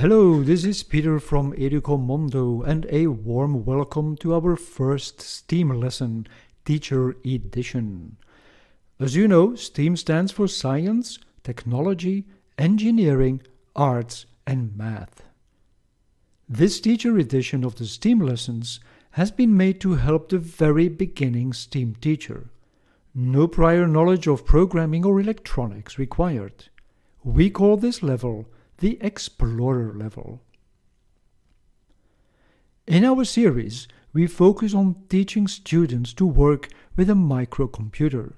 Hello, this is Peter from Educomondo and a warm welcome to our first STEAM lesson, Teacher Edition. As you know, STEAM stands for Science, Technology, Engineering, Arts and Math. This Teacher Edition of the STEAM lessons has been made to help the very beginning STEAM teacher. No prior knowledge of programming or electronics required. We call this level the Explorer level. In our series, we focus on teaching students to work with a microcomputer,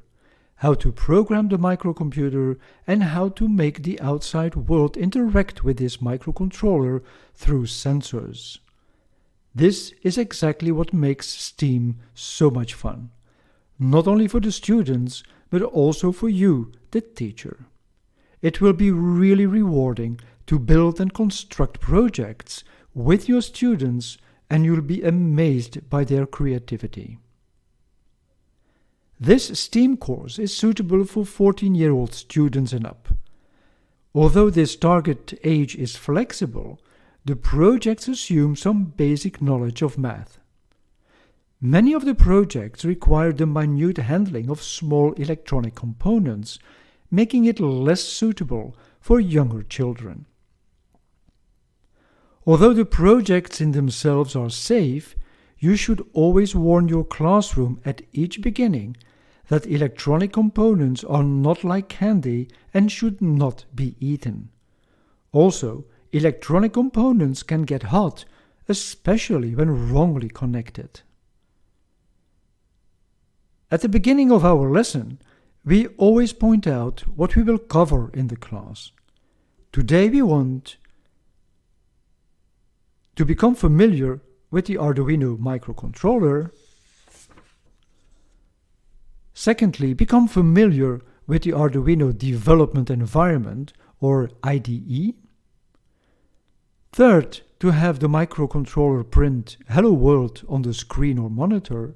how to program the microcomputer, and how to make the outside world interact with this microcontroller through sensors. This is exactly what makes STEAM so much fun, not only for the students, but also for you, the teacher. It will be really rewarding to build and construct projects with your students, and you'll be amazed by their creativity. This STEAM course is suitable for 14-year-old students and up. Although this target age is flexible, the projects assume some basic knowledge of math. Many of the projects require the minute handling of small electronic components, making it less suitable for younger children. Although the projects in themselves are safe, you should always warn your classroom at each beginning that electronic components are not like candy and should not be eaten. Also, electronic components can get hot, especially when wrongly connected. At the beginning of our lesson, we always point out what we will cover in the class. Today we want to become familiar with the Arduino microcontroller. Secondly, become familiar with the Arduino development environment, or IDE. Third, to have the microcontroller print "Hello World" on the screen or monitor.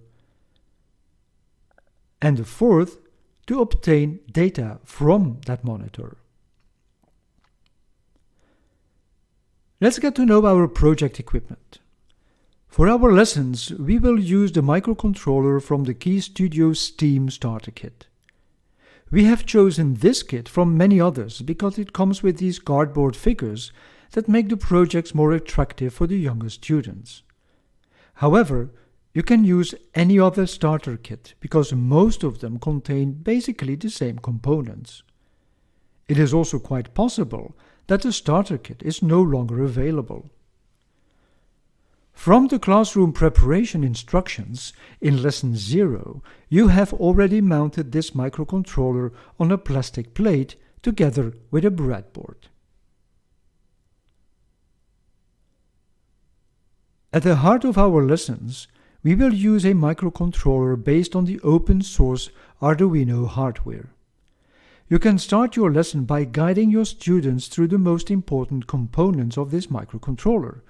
And the fourth, to obtain data from that monitor. Let's get to know our project equipment. For our lessons, we will use the microcontroller from the Key Studio STEAM Starter Kit. We have chosen this kit from many others because it comes with these cardboard figures that make the projects more attractive for the younger students. However, you can use any other starter kit because most of them contain basically the same components. It is also quite possible that the starter kit is no longer available. From the classroom preparation instructions in Lesson 0, you have already mounted this microcontroller on a plastic plate together with a breadboard. At the heart of our lessons, we will use a microcontroller based on the open source Arduino hardware. You can start your lesson by guiding your students through the most important components of this microcontroller.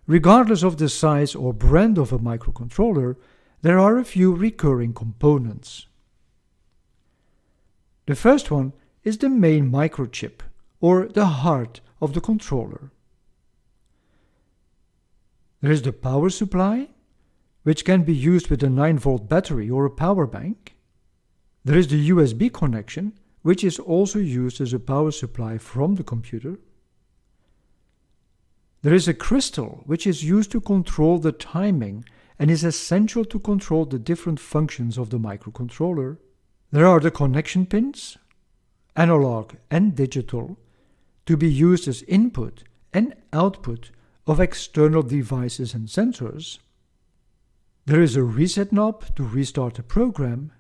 Regardless of the size or brand of a microcontroller, there are a few recurring components. The first one is the main microchip, or the heart of the controller. There is the power supply, which can be used with a 9-volt battery or a power bank. There is the USB connection, which is also used as a power supply from the computer. There is a crystal, which is used to control the timing and is essential to control the different functions of the microcontroller. There are the connection pins, analog and digital, to be used as input and output of external devices and sensors. There is a reset knob to restart the program.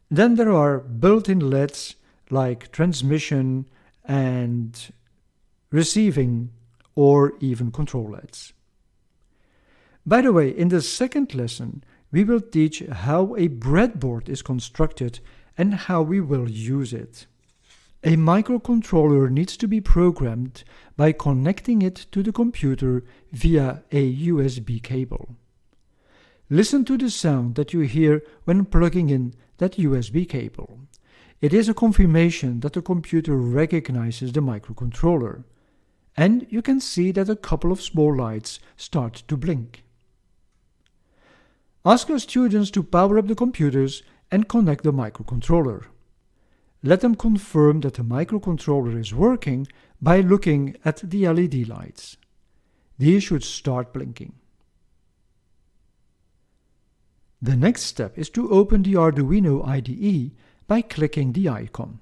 Then there are built-in LEDs like transmission and receiving or even control LEDs. By the way, in the second lesson, we will teach how a breadboard is constructed and how we will use it. A microcontroller needs to be programmed by connecting it to the computer via a USB cable. Listen to the sound that you hear when plugging in that USB cable. It is a confirmation that the computer recognizes the microcontroller. and you can see that a couple of small lights start to blink. Ask your students to power up the computers and connect the microcontroller. Let them confirm that the microcontroller is working by looking at the LED lights. These should start blinking. The next step is to open the Arduino IDE by clicking the icon.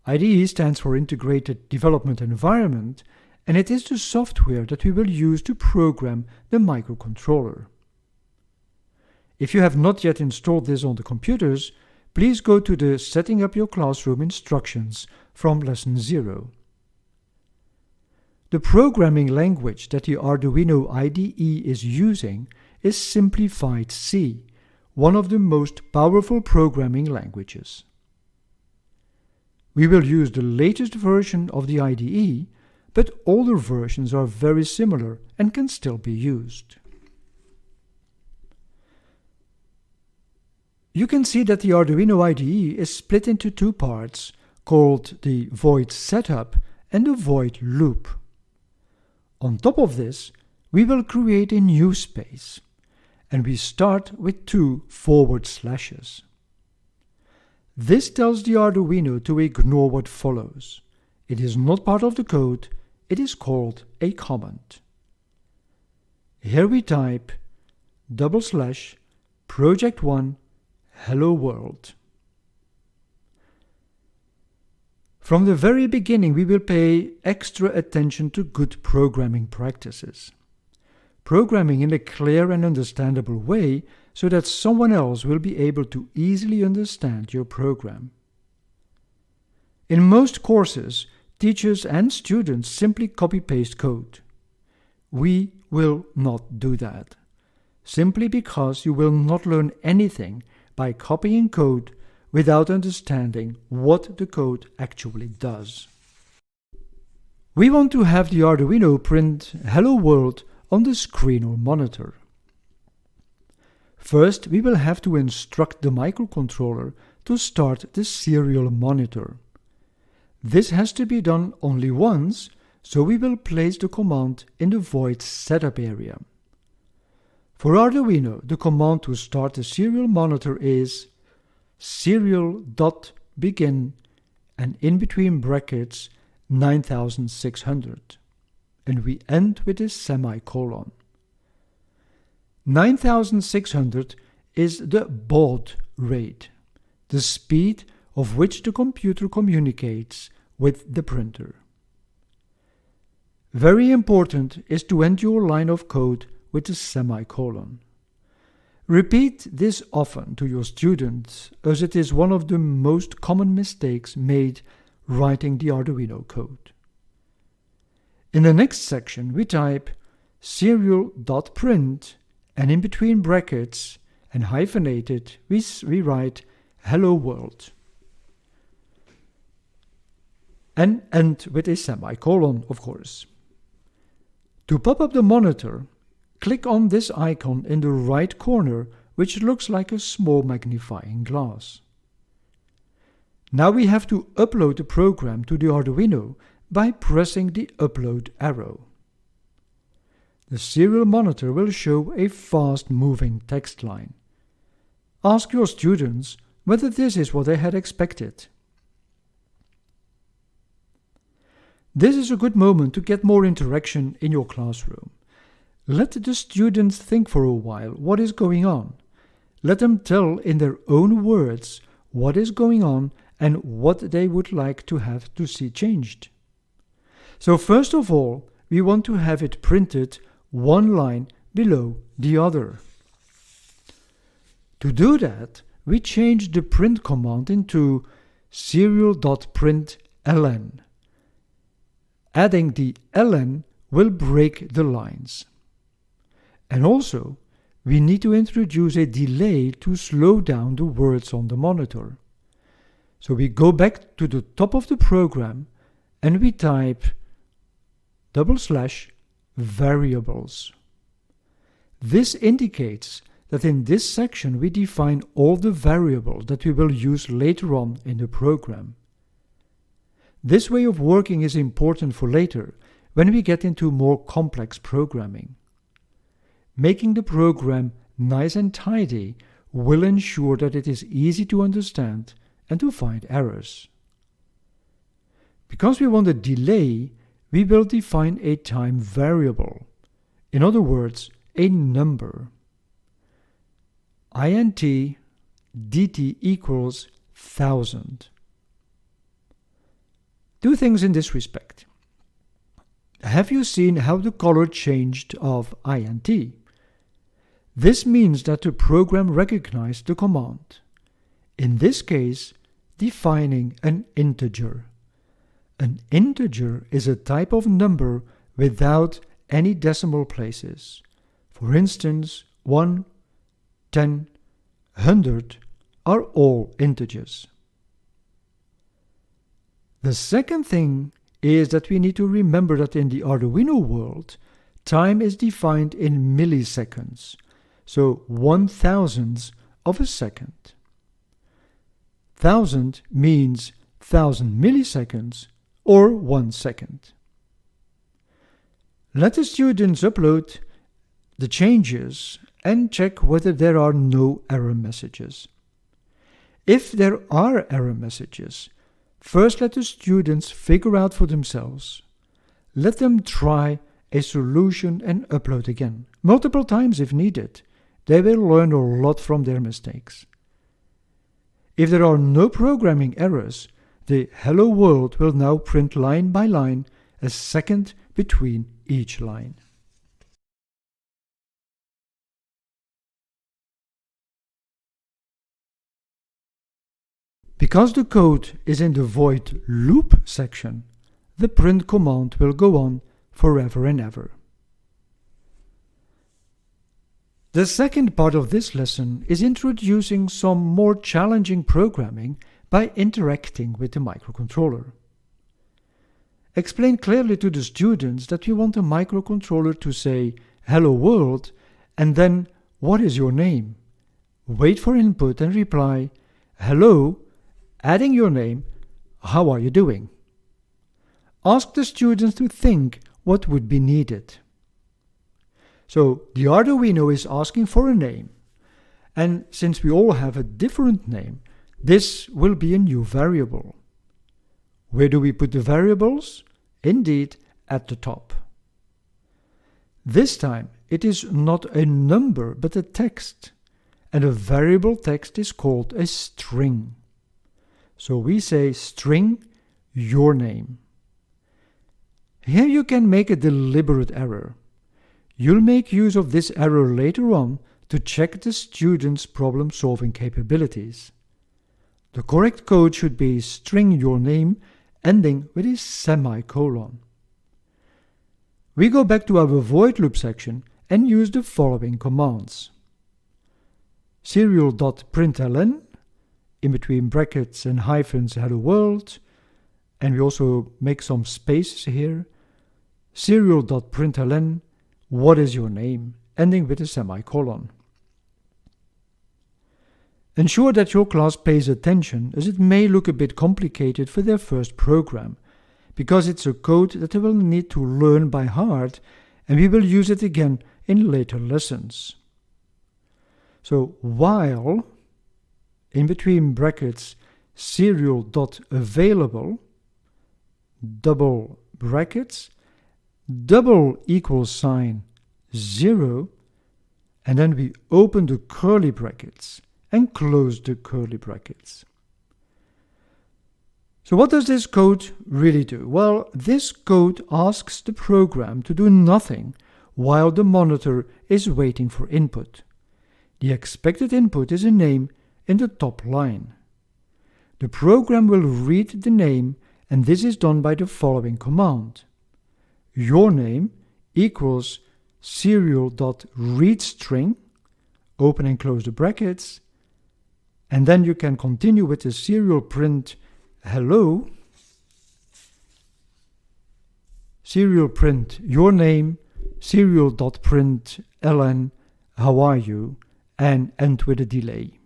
IDE stands for Integrated Development Environment, and it is the software that we will use to program the microcontroller. If you have not yet installed this on the computers, please go to the Setting Up Your Classroom instructions from Lesson 0. The programming language that the Arduino IDE is using is Simplified C, one of the most powerful programming languages. We will use the latest version of the IDE, but older versions are very similar and can still be used. You can see that the Arduino IDE is split into two parts called the void setup and the void loop. On top of this, we will create a new space, and we start with 2 forward slashes. This tells the Arduino to ignore what follows. It is not part of the code, it is called a comment. Here we type /project1 hello world. From the very beginning, we will pay extra attention to good programming practices. Programming in a clear and understandable way so that someone else will be able to easily understand your program. In most courses, teachers and students simply copy-paste code. We will not do that, simply because you will not learn anything by copying code without understanding what the code actually does. We want to have the Arduino print Hello World on the screen or monitor. First, we will have to instruct the microcontroller to start the serial monitor. This has to be done only once, so we will place the command in the void setup area. For Arduino, the command to start the serial monitor is serial.begin and in between brackets 9600, and we end with a semicolon. 9600 is the baud rate, the speed of which the computer communicates with the printer. Very important is to end your line of code with a semicolon. Repeat this often to your students, as it is one of the most common mistakes made writing the Arduino code. In the next section, we type serial.print, and in between brackets and hyphenated, we write hello world. And end with a semicolon, of course. To pop up the monitor, click on this icon in the right corner, which looks like a small magnifying glass. Now we have to upload the program to the Arduino by pressing the upload arrow. The serial monitor will show a fast-moving text line. Ask your students whether this is what they had expected. This is a good moment to get more interaction in your classroom. Let the students think for a while what is going on. Let them tell in their own words what is going on and what they would like to have to see changed. So first of all, we want to have it printed one line below the other. To do that, we change the print command into serial.println. Adding the ln will break the lines. And also, we need to introduce a delay to slow down the words on the monitor. So we go back to the top of the program and we type /variables. This indicates that in this section we define all the variables that we will use later on in the program. This way of working is important for later, when we get into more complex programming. Making the program nice and tidy will ensure that it is easy to understand and to find errors. Because we want a delay, we will define a time variable. In other words, a number. int dt equals 1000. Two things in this respect. Have you seen how the color changed of int? This means that the program recognized the command. In this case, defining an integer. An integer is a type of number without any decimal places. For instance, 1, 10, 100 are all integers. The second thing is that we need to remember that in the Arduino world, time is defined in milliseconds, so 1/1000th of a second. 1000 means 1000 milliseconds or 1 second. Let the students upload the changes and check whether there are no error messages. If there are error messages, first let the students figure out for themselves. Let them try a solution and upload again, multiple times if needed. They will learn a lot from their mistakes. If there are no programming errors, the Hello World will now print line by line a second between each line. Because the code is in the void loop section, the print command will go on forever and ever. The second part of this lesson is introducing some more challenging programming by interacting with the microcontroller. Explain clearly to the students that we want the microcontroller to say "Hello World" and then "What is your name?" Wait for input and reply "Hello," adding your name, "How are you doing?" Ask the students to think what would be needed. So the Arduino is asking for a name, and since we all have a different name, this will be a new variable. Where do we put the variables? Indeed, at the top. This time it is not a number but a text, and a variable text is called a string. So we say string your name. Here you can make a deliberate error. You'll make use of this error later on to check the student's problem-solving capabilities. The correct code should be string your name ending with a semicolon. We go back to our void loop section and use the following commands. Serial.println, in between brackets and hyphens hello world, and we also make some spaces here. Serial.println, what is your name, ending with a semicolon. Ensure that your class pays attention, as it may look a bit complicated for their first program, because it's a code that they will need to learn by heart, and we will use it again in later lessons. So while, in between brackets, serial.available, double brackets, double equals sign 0, and then we open the curly brackets and close the curly brackets. So what does this code really do? Well, this code asks the program to do nothing while the monitor is waiting for input. The expected input is a name in the top line. The program will read the name, and this is done by the following command. Your name equals serial.readString, open and close the brackets, and then you can continue with the serial print hello, serial print your name, serial.println how are you, and end with a delay.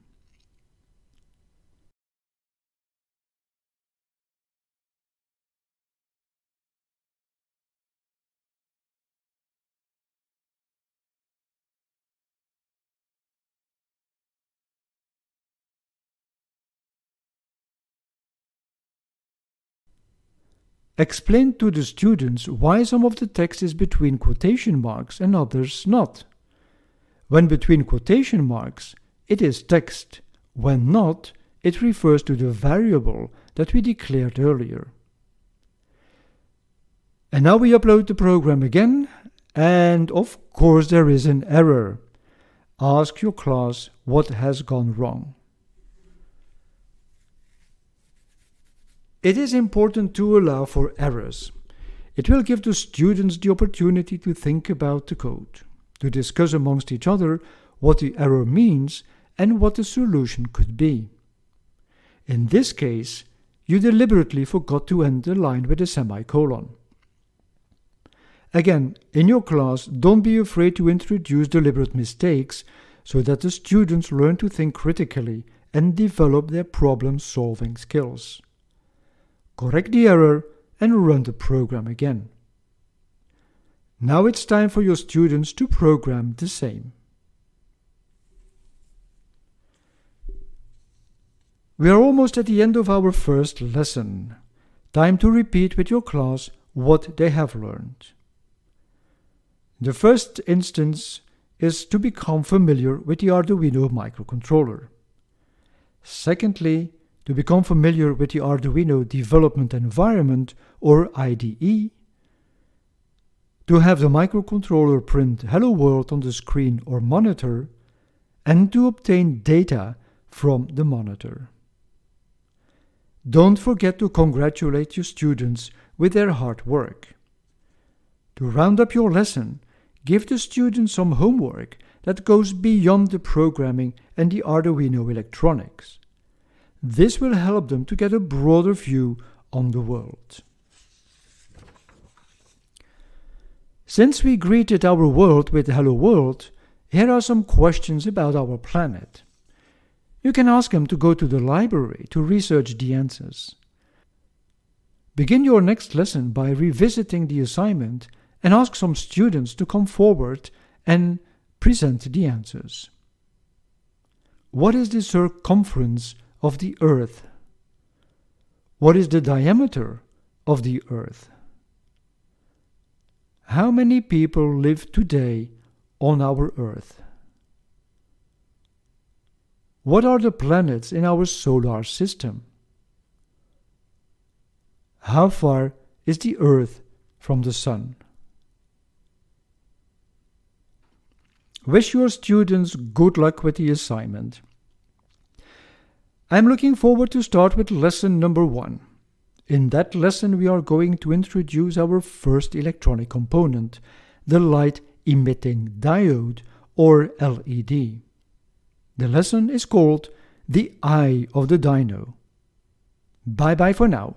Explain to the students why some of the text is between quotation marks and others not. When between quotation marks, it is text. When not, it refers to the variable that we declared earlier. And now we upload the program again, and of course there is an error. Ask your class what has gone wrong. It is important to allow for errors. It will give the students the opportunity to think about the code, to discuss amongst each other what the error means and what the solution could be. In this case, you deliberately forgot to end the line with a semicolon. Again, in your class, don't be afraid to introduce deliberate mistakes so that the students learn to think critically and develop their problem-solving skills. Correct the error and run the program again. Now it's time for your students to program the same. We are almost at the end of our first lesson. Time to repeat with your class what they have learned. The first instance is to become familiar with the Arduino microcontroller. Secondly, to become familiar with the Arduino development environment, or IDE. To have the microcontroller print Hello World on the screen or monitor, and to obtain data from the monitor. Don't forget to congratulate your students with their hard work. To round up your lesson, give the students some homework that goes beyond the programming and the Arduino electronics. This will help them to get a broader view on the world. Since we greeted our world with Hello World, here are some questions about our planet. You can ask them to go to the library to research the answers. Begin your next lesson by revisiting the assignment and ask some students to come forward and present the answers. What is the circumference of the Earth? What is the diameter of the Earth? How many people live today on our Earth? What are the planets in our solar system? How far is the Earth from the Sun? Wish your students good luck with the assignment. I'm looking forward to start with lesson number 1. In that lesson we are going to introduce our first electronic component, the light emitting diode, or LED. The lesson is called The Eye of the Dino. Bye bye for now.